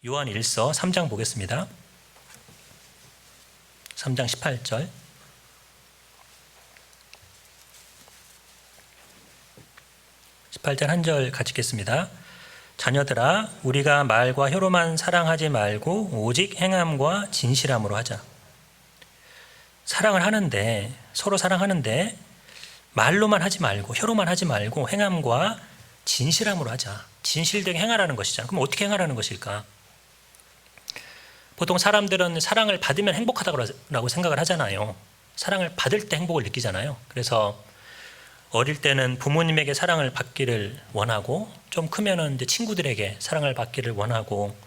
요한 1서 3장 보겠습니다. 3장 18절. 18절 한 절 같이 읽겠습니다. 자녀들아, 우리가 말과 혀로만 사랑하지 말고 오직 행함과 진실함으로 하자. 사랑을 하는데, 서로 사랑하는데 말로만 하지 말고 혀로만 하지 말고 행함과 진실함으로 하자. 진실되게 행하라는 것이잖아. 그럼 어떻게 행하라는 것일까? 보통 사람들은 사랑을 받으면 행복하다고 생각을 하잖아요. 사랑을 받을 때 행복을 느끼잖아요. 그래서 어릴 때는 부모님에게 사랑을 받기를 원하고, 좀 크면은 이제 친구들에게 사랑을 받기를 원하고,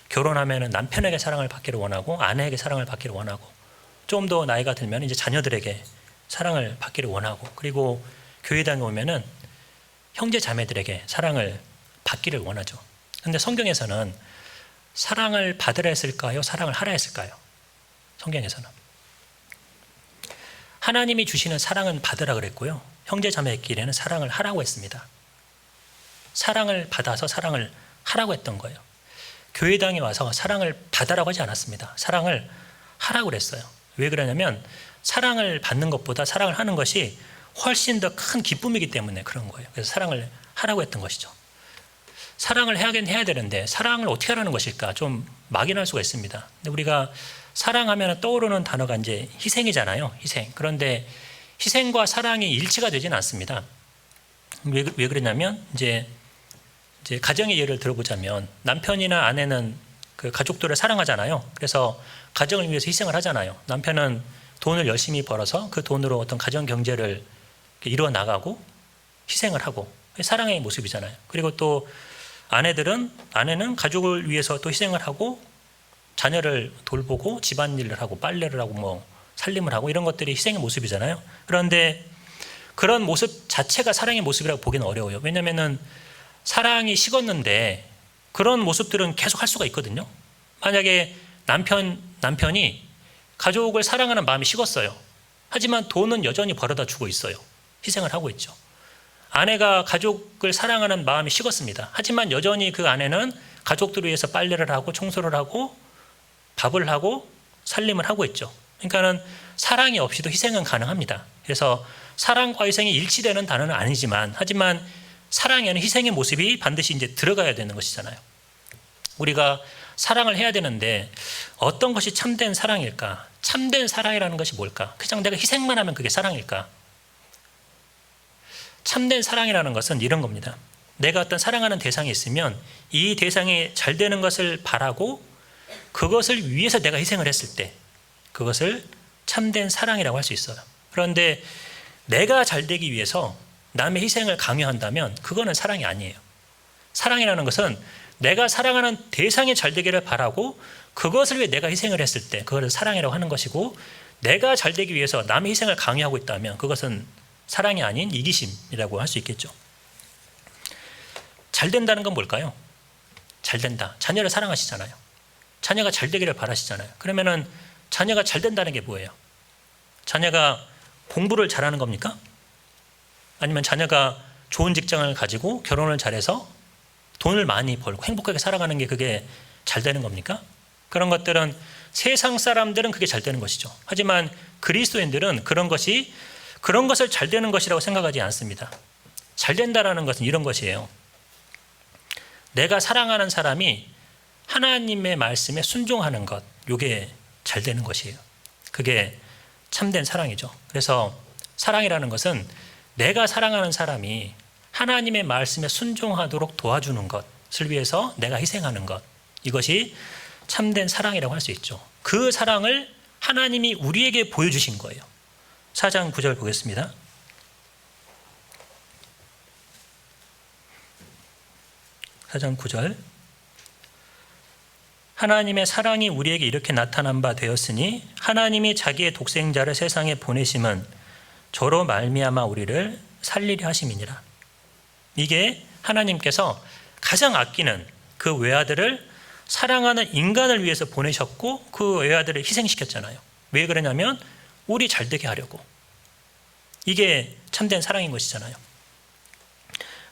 결혼하면은 남편에게 사랑을 받기를 원하고, 아내에게 사랑을 받기를 원하고, 좀 더 나이가 들면 이제 자녀들에게 사랑을 받기를 원하고, 그리고 교회당에 오면은 형제 자매들에게 사랑을 받기를 원하죠. 근데 성경에서는 사랑을 받으라 했을까요? 사랑을 하라 했을까요? 성경에서는 하나님이 주시는 사랑은 받으라 그랬고요, 형제 자매끼리는 사랑을 하라고 했습니다. 사랑을 받아서 사랑을 하라고 했던 거예요. 교회당에 와서 사랑을 받으라고 하지 않았습니다. 사랑을 하라고 그랬어요. 왜 그러냐면 사랑을 받는 것보다 사랑을 하는 것이 훨씬 더 큰 기쁨이기 때문에 그런 거예요. 그래서 사랑을 하라고 했던 것이죠. 사랑을 해야긴 해야 되는데 사랑을 어떻게 하라는 것일까? 좀 막연할 수가 있습니다. 근데 우리가 사랑하면 떠오르는 단어가 이제 희생이잖아요. 희생. 그런데 희생과 사랑이 일치가 되지는 않습니다. 왜 그러냐면 이제 가정의 예를 들어보자면 남편이나 아내는 그 가족들을 사랑하잖아요. 그래서 가정을 위해서 희생을 하잖아요. 남편은 돈을 열심히 벌어서 그 돈으로 어떤 가정 경제를 이루어 나가고 희생을 하고, 사랑의 모습이잖아요. 그리고 또 아내는 가족을 위해서 또 희생을 하고 자녀를 돌보고 집안일을 하고 빨래를 하고 뭐 살림을 하고, 이런 것들이 희생의 모습이잖아요. 그런데 그런 모습 자체가 사랑의 모습이라고 보기는 어려워요. 왜냐하면 사랑이 식었는데 그런 모습들은 계속 할 수가 있거든요. 만약에 남편이 가족을 사랑하는 마음이 식었어요. 하지만 돈은 여전히 벌어다 주고 있어요. 희생을 하고 있죠. 아내가 가족을 사랑하는 마음이 식었습니다. 하지만 여전히 그 아내는 가족들을 위해서 빨래를 하고 청소를 하고 밥을 하고 살림을 하고 있죠. 그러니까는 사랑이 없이도 희생은 가능합니다. 그래서 사랑과 희생이 일치되는 단어는 아니지만, 하지만 사랑에는 희생의 모습이 반드시 이제 들어가야 되는 것이잖아요. 우리가 사랑을 해야 되는데 어떤 것이 참된 사랑일까? 참된 사랑이라는 것이 뭘까? 그냥 내가 희생만 하면 그게 사랑일까? 참된 사랑이라는 것은 이런 겁니다. 내가 어떤 사랑하는 대상이 있으면 이 대상이 잘 되는 것을 바라고 그것을 위해서 내가 희생을 했을 때 그것을 참된 사랑이라고 할 수 있어요. 그런데 내가 잘 되기 위해서 남의 희생을 강요한다면 그거는 사랑이 아니에요. 사랑이라는 것은 내가 사랑하는 대상이 잘 되기를 바라고 그것을 위해 내가 희생을 했을 때 그것을 사랑이라고 하는 것이고, 내가 잘 되기 위해서 남의 희생을 강요하고 있다면 그것은 사랑이 아닌 이기심이라고 할 수 있겠죠. 잘 된다는 건 뭘까요? 잘 된다. 자녀를 사랑하시잖아요. 자녀가 잘 되기를 바라시잖아요. 그러면은 자녀가 잘 된다는 게 뭐예요? 자녀가 공부를 잘하는 겁니까? 아니면 자녀가 좋은 직장을 가지고 결혼을 잘해서 돈을 많이 벌고 행복하게 살아가는 게 그게 잘 되는 겁니까? 그런 것들은 세상 사람들은 그게 잘 되는 것이죠. 하지만 그리스도인들은 그런 것을 잘 되는 것이라고 생각하지 않습니다. 잘 된다라는 것은 이런 것이에요. 내가 사랑하는 사람이 하나님의 말씀에 순종하는 것, 이게 잘 되는 것이에요. 그게 참된 사랑이죠. 그래서 사랑이라는 것은 내가 사랑하는 사람이 하나님의 말씀에 순종하도록 도와주는 것을 위해서 내가 희생하는 것, 이것이 참된 사랑이라고 할 수 있죠. 그 사랑을 하나님이 우리에게 보여주신 거예요. 4장 9절 보겠습니다. 4장 9절. 하나님의 사랑이 우리에게 이렇게 나타난 바 되었으니 하나님이 자기의 독생자를 세상에 보내심은 저로 말미암아 우리를 살리려 하심이니라. 이게 하나님께서 가장 아끼는 그 외아들을 사랑하는 인간을 위해서 보내셨고 그 외아들을 희생시켰잖아요. 왜 그러냐면 우리 잘 되게 하려고. 이게 참된 사랑인 것이잖아요.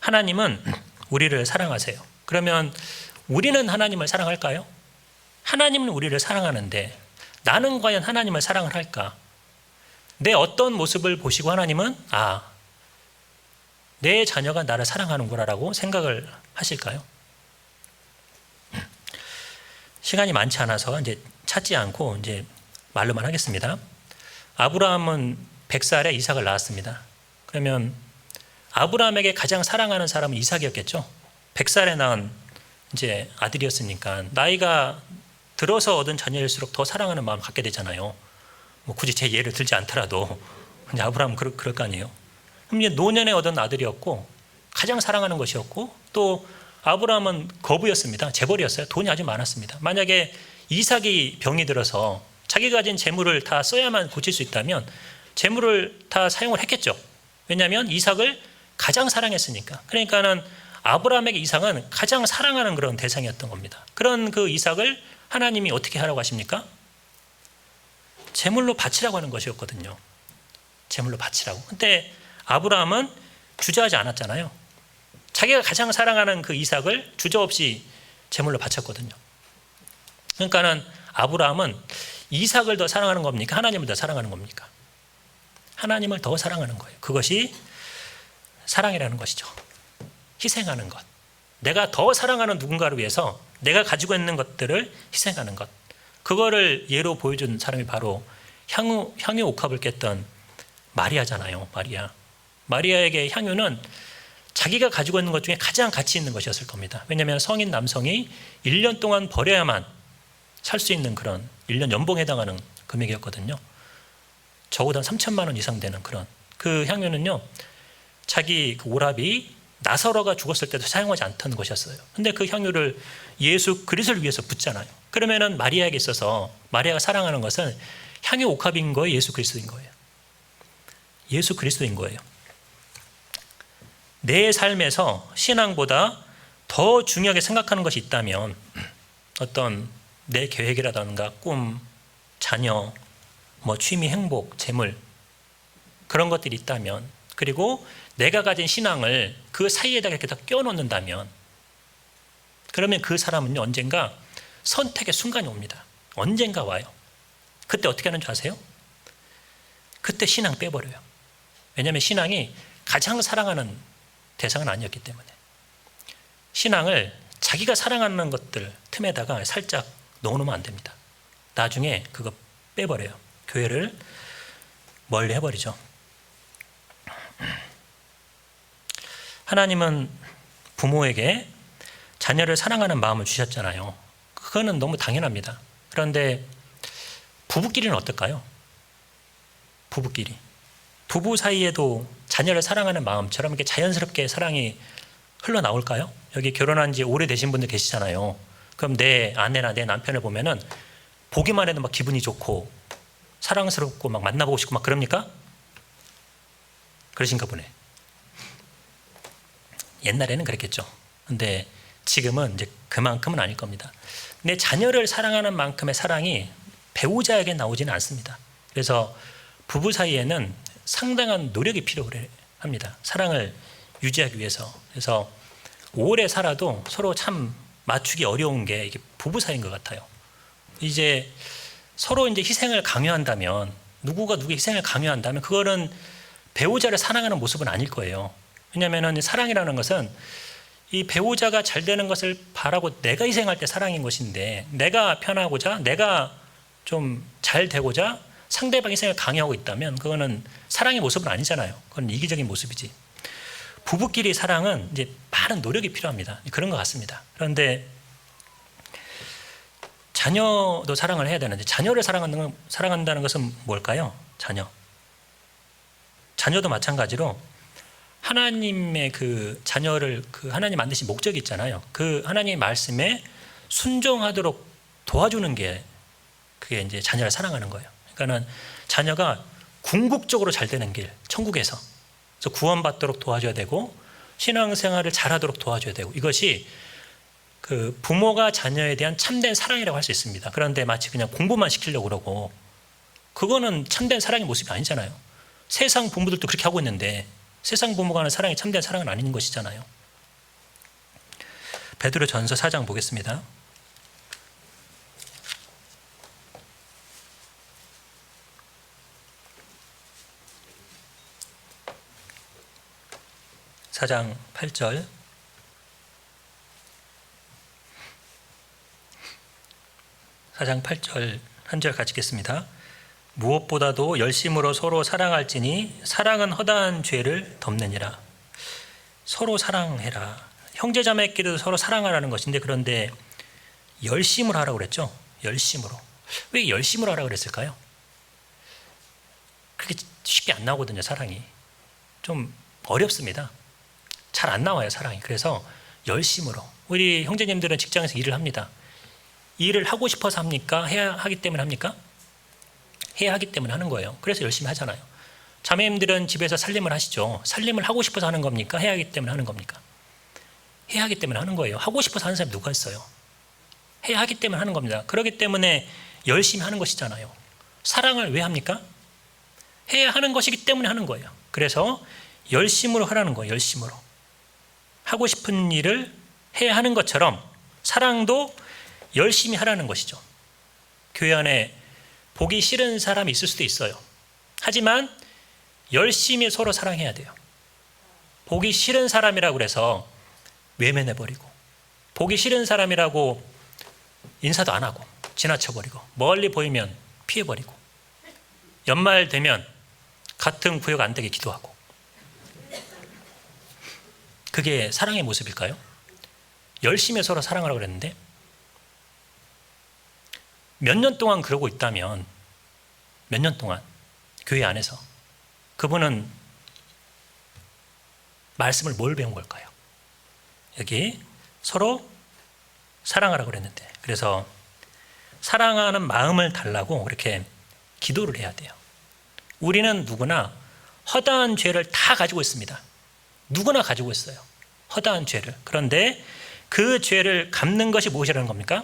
하나님은 우리를 사랑하세요. 그러면 우리는 하나님을 사랑할까요? 하나님은 우리를 사랑하는데 나는 과연 하나님을 사랑을 할까? 내 어떤 모습을 보시고 하나님은 내 자녀가 나를 사랑하는구나라고 생각을 하실까요? 시간이 많지 않아서 이제 찾지 않고 이제 말로만 하겠습니다. 아브라함은 100살에 이삭을 낳았습니다. 그러면 아브라함에게 가장 사랑하는 사람은 이삭이었겠죠. 100살에 낳은 이제 아들이었으니까 나이가 들어서 얻은 자녀일수록 더 사랑하는 마음을 갖게 되잖아요. 뭐 굳이 제 예를 들지 않더라도 이제 아브라함은 그럴 거 아니에요. 그럼 이제 노년에 얻은 아들이었고 가장 사랑하는 것이었고 또 아브라함은 거부였습니다. 재벌이었어요. 돈이 아주 많았습니다. 만약에 이삭이 병이 들어서 자기가 가진 재물을 다 써야만 고칠 수 있다면 재물을 다 사용을 했겠죠. 왜냐하면 이삭을 가장 사랑했으니까. 그러니까는 아브라함에게 이삭은 가장 사랑하는 그런 대상이었던 겁니다. 그런 그 이삭을 하나님이 어떻게 하라고 하십니까? 제물로 바치라고 하는 것이었거든요. 제물로 바치라고. 근데 아브라함은 주저하지 않았잖아요. 자기가 가장 사랑하는 그 이삭을 주저없이 제물로 바쳤거든요. 그러니까는 아브라함은 이삭을 더 사랑하는 겁니까? 하나님을 더 사랑하는 겁니까? 하나님을 더 사랑하는 거예요. 그것이 사랑이라는 것이죠. 희생하는 것. 내가 더 사랑하는 누군가를 위해서 내가 가지고 있는 것들을 희생하는 것. 그거를 예로 보여준 사람이 바로 향유 옥합을 깼던 마리아잖아요. 마리아에게 향유는 자기가 가지고 있는 것 중에 가장 가치 있는 것이었을 겁니다. 왜냐하면 성인 남성이 1년 동안 버려야만 살 수 있는 그런 1년 연봉에 해당하는 금액이었거든요. 적어도 3천만 원 이상 되는 그런. 그 향유는요, 자기 그 오라비 나사로가 죽었을 때도 사용하지 않던 것이었어요. 근데 그 향유를 예수 그리스도를 위해서 붓잖아요. 그러면은 마리아에게 있어서 마리아가 사랑하는 것은 향유 옥합인 거예요, 예수 그리스도인 거예요. 예수 그리스도인 거예요. 내 삶에서 신앙보다 더 중요하게 생각하는 것이 있다면 어떤 내 계획이라든가 꿈, 자녀, 뭐 취미, 행복, 재물 그런 것들이 있다면 그리고 내가 가진 신앙을 그 사이에다가 이렇게 다 껴놓는다면 그러면 그 사람은요 언젠가 선택의 순간이 옵니다. 언젠가 와요. 그때 어떻게 하는 줄 아세요? 그때 신앙 빼버려요. 왜냐하면 신앙이 가장 사랑하는 대상은 아니었기 때문에 신앙을 자기가 사랑하는 것들 틈에다가 살짝 넣어놓으면 안 됩니다. 나중에 그거 빼버려요. 교회를 멀리 해버리죠. 하나님은 부모에게 자녀를 사랑하는 마음을 주셨잖아요. 그거는 너무 당연합니다. 그런데 부부끼리는 어떨까요? 부부 사이에도 자녀를 사랑하는 마음처럼 이렇게 자연스럽게 사랑이 흘러나올까요? 여기 결혼한 지 오래되신 분들 계시잖아요. 그럼 내 아내나 내 남편을 보면은 보기만 해도 막 기분이 좋고 사랑스럽고 막 만나보고 싶고 막 그럽니까? 그러신가 보네. 옛날에는 그랬겠죠. 근데 지금은 이제 그만큼은 아닐 겁니다. 내 자녀를 사랑하는 만큼의 사랑이 배우자에게 나오지는 않습니다. 그래서 부부 사이에는 상당한 노력이 필요합니다. 사랑을 유지하기 위해서. 그래서 오래 살아도 서로 참 맞추기 어려운 게 이게 부부 사이인 것 같아요. 이제 서로 이제 희생을 강요한다면 누구가 누구의 희생을 강요한다면 그거는 배우자를 사랑하는 모습은 아닐 거예요. 왜냐하면 사랑이라는 것은 이 배우자가 잘 되는 것을 바라고 내가 희생할 때 사랑인 것인데 내가 편하고자 내가 좀 잘 되고자 상대방 희생을 강요하고 있다면 그거는 사랑의 모습은 아니잖아요. 그건 이기적인 모습이지. 부부끼리 사랑은 이제 많은 노력이 필요합니다. 그런 것 같습니다. 그런데 자녀도 사랑을 해야 되는데 자녀를 사랑한다는 것은 뭘까요? 자녀도 마찬가지로 하나님의 그 자녀를 그 하나님 만드신 목적이 있잖아요. 그 하나님의 말씀에 순종하도록 도와주는 게 그게 이제 자녀를 사랑하는 거예요. 그러니까는 자녀가 궁극적으로 잘 되는 길, 천국에서 그래서 구원받도록 도와줘야 되고 신앙생활을 잘하도록 도와줘야 되고 이것이 그 부모가 자녀에 대한 참된 사랑이라고 할 수 있습니다. 그런데 마치 그냥 공부만 시키려고 그러고 그거는 참된 사랑의 모습이 아니잖아요. 세상 부모들도 그렇게 하고 있는데 세상 부모가 하는 사랑이 참된 사랑은 아닌 것이잖아요. 베드로전서 4장 보겠습니다. 4장 8절. 사장 8절 한 절 같이 읽겠습니다. 무엇보다도 열심으로 서로 사랑할지니 사랑은 허다한 죄를 덮느니라. 서로 사랑해라. 형제자매끼리도 서로 사랑하라는 것인데, 그런데 열심으로 하라고 그랬죠. 열심으로. 왜 열심으로 하라고 그랬을까요? 그렇게 쉽게 안 나오거든요. 사랑이 좀 어렵습니다. 잘 안 나와요, 사랑이. 그래서 열심으로. 우리 형제님들은 직장에서 일을 합니다. 일을 하고 싶어서 합니까? 해야 하기 때문에 합니까? 해야 하기 때문에 하는 거예요. 그래서 열심히 하잖아요. 자매님들은 집에서 살림을 하시죠. 살림을 하고 싶어서 하는 겁니까? 해야 하기 때문에 하는 겁니까? 해야 하기 때문에 하는 거예요. 하고 싶어서 하는 사람이 누가 있어요? 해야 하기 때문에 하는 겁니다. 그렇기 때문에 열심히 하는 것이잖아요. 사랑을 왜 합니까? 해야 하는 것이기 때문에 하는 거예요. 그래서 열심으로 하라는 거예요. 열심으로. 하고 싶은 일을 해야 하는 것처럼 사랑도 열심히 하라는 것이죠. 교회 안에 보기 싫은 사람이 있을 수도 있어요. 하지만 열심히 서로 사랑해야 돼요. 보기 싫은 사람이라고 해서 외면해버리고, 보기 싫은 사람이라고 인사도 안 하고 지나쳐버리고, 멀리 보이면 피해버리고, 연말 되면 같은 구역 안 되게 기도하고, 그게 사랑의 모습일까요? 열심히 서로 사랑하라고 그랬는데 몇 년 동안 그러고 있다면, 몇 년 동안 교회 안에서 그분은 말씀을 뭘 배운 걸까요? 여기 서로 사랑하라고 그랬는데, 그래서 사랑하는 마음을 달라고 그렇게 기도를 해야 돼요. 우리는 누구나 허다한 죄를 다 가지고 있습니다. 누구나 가지고 있어요. 허다한 죄를. 그런데 그 죄를 갚는 것이 무엇이라는 겁니까?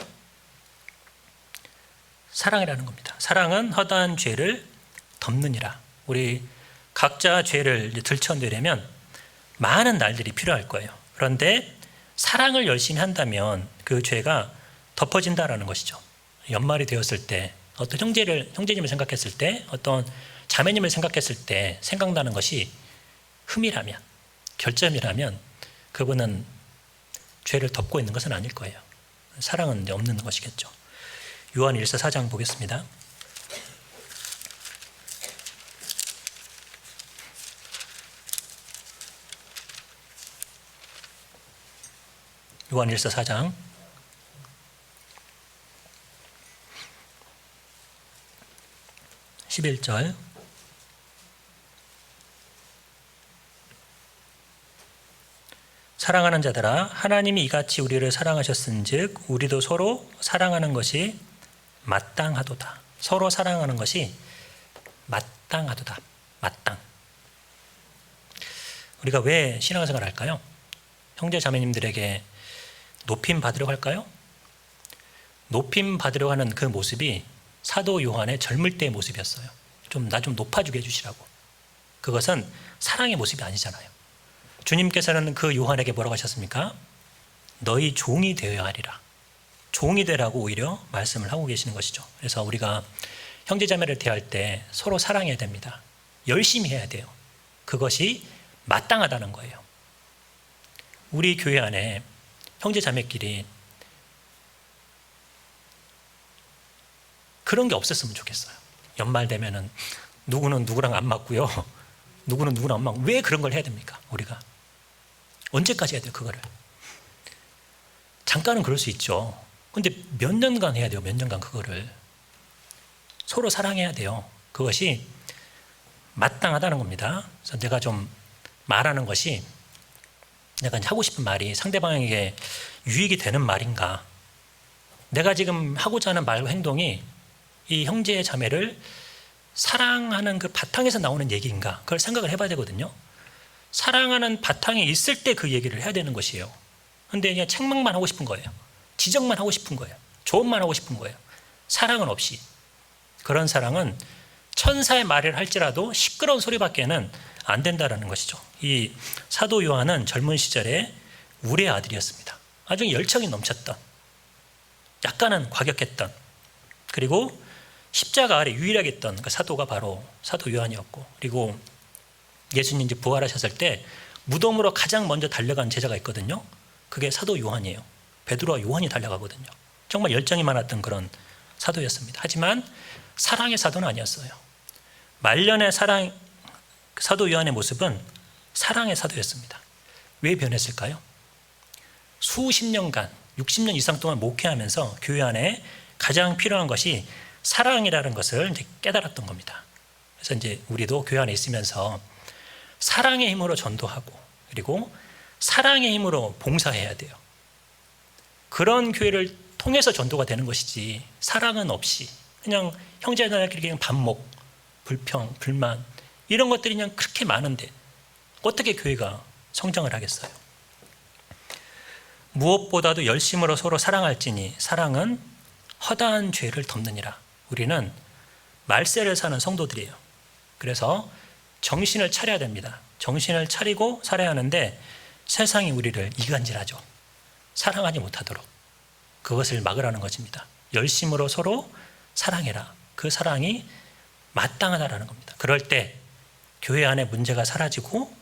사랑이라는 겁니다. 사랑은 허다한 죄를 덮느니라. 우리 각자 죄를 들춰내려면 많은 날들이 필요할 거예요. 그런데 사랑을 열심히 한다면 그 죄가 덮어진다라는 것이죠. 연말이 되었을 때 어떤 형제님을 생각했을 때, 어떤 자매님을 생각했을 때 생각나는 것이 흠이라면, 결점이라면 그분은 죄를 덮고 있는 것은 아닐 거예요. 사랑은 없는 것이겠죠. 요한 1서 4장 보겠습니다. 요한 1서 4장 11절. 사랑하는 자들아, 하나님이 이같이 우리를 사랑하셨은즉 우리도 서로 사랑하는 것이 마땅하도다. 서로 사랑하는 것이 마땅하도다. 마땅. 우리가 왜 신앙생활을 할까요? 형제 자매님들에게 높임 받으려고 할까요? 높임 받으려고 하는 그 모습이 사도 요한의 젊을 때의 모습이었어요. 나 좀 높아주게 해주시라고. 그것은 사랑의 모습이 아니잖아요. 주님께서는 그 요한에게 뭐라고 하셨습니까? 너희 종이 되어야 하리라. 종이 되라고 오히려 말씀을 하고 계시는 것이죠. 그래서 우리가 형제자매를 대할 때 서로 사랑해야 됩니다. 열심히 해야 돼요. 그것이 마땅하다는 거예요. 우리 교회 안에 형제자매끼리 그런 게 없었으면 좋겠어요. 연말 되면은 누구는 누구랑 안 맞고요, 누구는 누구랑 안 맞고, 왜 그런 걸 해야 됩니까? 우리가 언제까지 해야 돼요? 그거를 잠깐은 그럴 수 있죠. 근데 몇 년간 해야 돼요. 몇 년간 그거를 서로 사랑해야 돼요. 그것이 마땅하다는 겁니다. 그래서 내가 좀 말하는 것이, 내가 하고 싶은 말이 상대방에게 유익이 되는 말인가, 내가 지금 하고자 하는 말과 행동이 이 형제 자매를 사랑하는 그 바탕에서 나오는 얘기인가, 그걸 생각을 해봐야 되거든요. 사랑하는 바탕에 있을 때 그 얘기를 해야 되는 것이에요. 근데 그냥 책망만 하고 싶은 거예요. 지적만 하고 싶은 거예요. 조언만 하고 싶은 거예요. 사랑은 없이. 그런 사랑은 천사의 말을 할지라도 시끄러운 소리밖에는 안 된다는 것이죠. 이 사도 요한은 젊은 시절에 우리의 아들이었습니다. 아주 열정이 넘쳤던, 약간은 과격했던, 그리고 십자가 아래 유일하게 있던 그 사도가 바로 사도 요한이었고, 그리고 예수님이 부활하셨을 때 무덤으로 가장 먼저 달려간 제자가 있거든요. 그게 사도 요한이에요. 베드로와 요한이 달려가거든요. 정말 열정이 많았던 그런 사도였습니다. 하지만 사랑의 사도는 아니었어요. 말년의 사도 요한의 모습은 사랑의 사도였습니다. 왜 변했을까요? 수십 년간, 60년 이상 동안 목회하면서 교회 안에 가장 필요한 것이 사랑이라는 것을 이제 깨달았던 겁니다. 그래서 이제 우리도 교회 안에 있으면서 사랑의 힘으로 전도하고 그리고 사랑의 힘으로 봉사해야 돼요. 그런 교회를 통해서 전도가 되는 것이지 사랑은 없이 그냥 형제자매끼리 그냥 반목, 불평, 불만 이런 것들이 그냥 그렇게 많은데 어떻게 교회가 성장을 하겠어요? 무엇보다도 열심으로 서로 사랑할지니 사랑은 허다한 죄를 덮느니라. 우리는 말세를 사는 성도들이에요. 그래서 정신을 차려야 됩니다. 정신을 차리고 살아야 하는데 세상이 우리를 이간질하죠. 사랑하지 못하도록. 그것을 막으라는 것입니다. 열심으로 서로 사랑해라. 그 사랑이 마땅하다라는 겁니다. 그럴 때 교회 안에 문제가 사라지고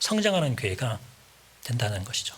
성장하는 교회가 된다는 것이죠.